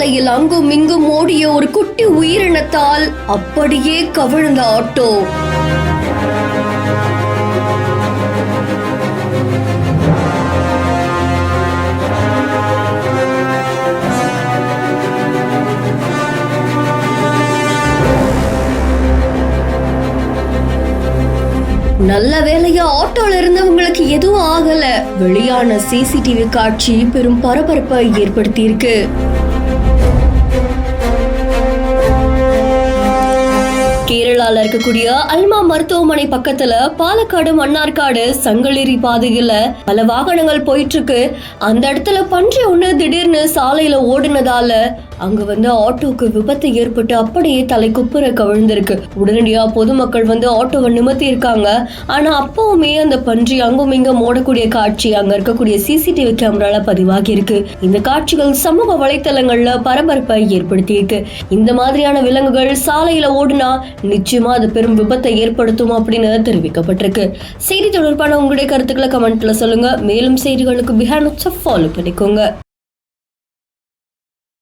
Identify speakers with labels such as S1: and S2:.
S1: சாலையில் அங்கும் இங்கும் ஓடிய ஒரு குட்டி உயிரினத்தால் அப்படியே கவிழ்ந்த ஆட்டோ. நல்ல வேலையா ஆட்டோல இருந்தவங்களுக்கு எதுவும் ஆகல. வெளியான சிசிடிவி காட்சி பெரும் பரபரப்பை ஏற்படுத்தி இருக்கு. கேரளால இருக்கக்கூடிய அல்மா மருத்துவமனை பக்கத்துல பாலக்காடு மன்னார்காடு சங்கலிரி பாதையில பல வாகனங்கள் போயிட்டு இருக்கு. அந்த இடத்துல பன்றி ஒண்ணு திடீர்னு சாலையில ஓடுனதால அங்க ஆட்டோக்கு விபத்து ஏற்பட்டு அப்படியே தலைக்குப்புற கவிழ்ந்திருக்கு. உடனடியா பொதுமக்கள் ஆட்டோவை நிமித்தி இருக்காங்க. ஆனா அப்பவுமே அந்த பன்றி அங்கும் இங்கும் ஓடக்கூடிய காட்சி அங்க இருக்கக்கூடிய சிசிடிவி கேமரால பதிவாகி இருக்கு. இந்த காட்சிகள் சமூக வலைத்தளங்கள்ல பரபரப்பை ஏற்படுத்தி இருக்கு. இந்த மாதிரியான விலங்குகள் சாலையில ஓடுனா நிச்சயமா அது பெரும் விபத்தை ஏற்படுத்தும் அப்படின்னு தெரிவிக்கப்பட்டிருக்கு. செய்தி தொடர்பான உங்களுடைய கருத்துக்களை கமெண்ட்ல சொல்லுங்க. மேலும் செய்திகளுக்கு பிஹேண்ட் ஃபாலோ பண்ணிக்கோங்க.